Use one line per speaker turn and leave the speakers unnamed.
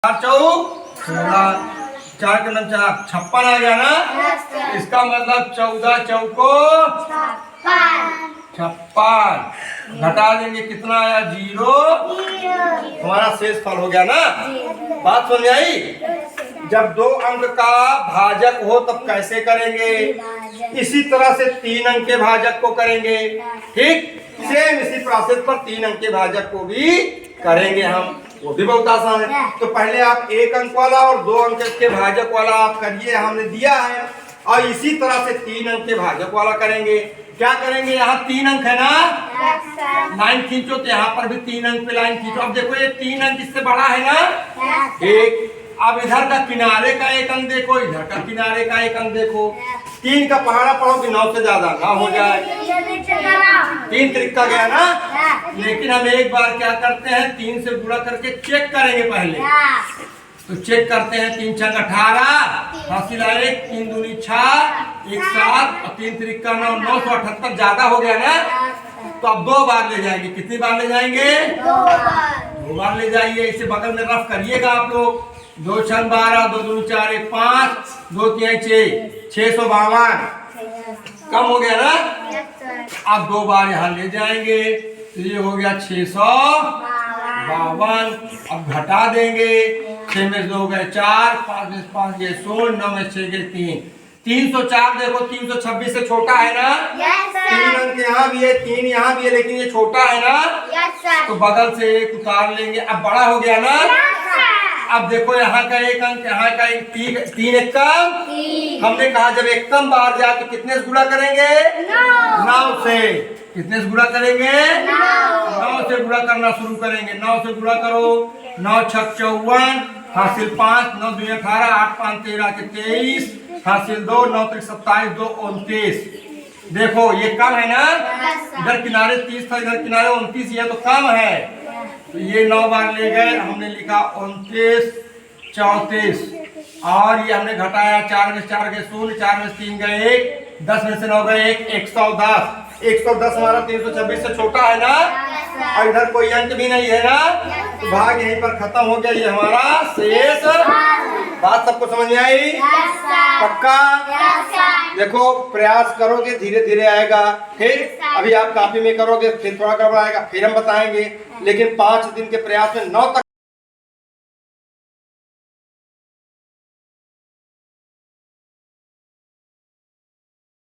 चार चौक 16, 4 के नम 4 56 आ गया ना। इसका मतलब 14 चौको 56। घटा देंगे कितना आया 0। हमारा शेष फल हो गया ना। बात समझ आई। जब 2 अंक का भाजक हो तब कैसे करेंगे, इसी तरह से 3 अंक के भाजक को करेंगे। ठीक सेम इसी प्रोसेस पर 3 अंक के भाजक को भी करेंगे हम, वो भी बहुत आसान है। तो पहले आप 1 अंक वाला और 2 अंक के भाजक वाला आप करिए, हमने दिया है। और इसी तरह से 3 अंक के भाजक वाला करेंगे। क्या करेंगे, यहाँ 3 अंक है ना, लाइन खींचो तो यहाँ पर भी 3 अंक पे लाइन खींचो। अब देखो ये 3 अंक इससे बड़ा है ना, एक। अब इधर का किनारे का 1 अंक देखो, इधर का किनारे का 1 अंक देखो। 3 का पहाड़ा पढ़ो कि 9 से ज्यादा ना हो जाए। 3 तरीका गया ना। लेकिन हम एक बार क्या करते हैं, 3 से गुणा करके चेक करेंगे पहले। तो चेक करते हैं, 3 छंग 18, हासिल 1, 3 दूनी 6, 1 7 और 3 त्रिका 9, 978 ज्यादा हो गया ना। तो अब 2 बार ले जाएंगे। कितनी बार ले जाएंगे, 2 बार ले जाइए। इसे बगल में रफ करिएगा आप लोग। 2 छंग 12, 2 दूनी 4, 1 5, 2 3 6, 652 कम हो गया ना। अब 2 बार यहाँ ले जाएंगे तो ये हो गया 652। अब घटा देंगे, 6 में 2 गए 4, 5 में 5 गए 16, 9 में 6 गए 3, 304। देखो 326 से छोटा है ना। 3 अंक यहाँ भी है, 3 यहाँ भी है, लेकिन ये छोटा है ना। तो बगल से 1 उतार लेंगे। अब बड़ा हो गया ना। अब देखो यहाँ का 1 अंक, यहाँ का 3 एक कम। हमने कहा जब एक कम बाहर जाए तो कितने से गुणा करेंगे, 9 से। कितने से गुणा करेंगे, 9 से गुणा करना शुरू करेंगे। 9 से गुणा करो, 9 छक 54, हासिल 5, 9 2 18, 8 5 13 के 23, हासिल 2, 9 3 27, 2 29। देखो ये कम है ना। इधर किनारे 30 था, इधर किनारे 29, ये तो कम है। तो ये 9 बार ले गए। हमने लिखा 29 34 और ये हमने घटाया 4 में 4 गए 0, 4 में 3 गए 1, 10 में से 9 गए 1, 110। 110 हमारा 326 से छोटा है ना। और इधर कोई अंक भी नहीं है ना। तो भाग यहीं पर खत्म हो गया। ये हमारा शेष। बात सबको समझ में आई, पक्का। देखो प्रयास करोगे धीरे धीरे आएगा। फिर अभी आप कॉपी में करोगे, फिर थोड़ा गड़बड़ आएगा, फिर हम बताएंगे। लेकिन 5 दिन के प्रयास में 9 तक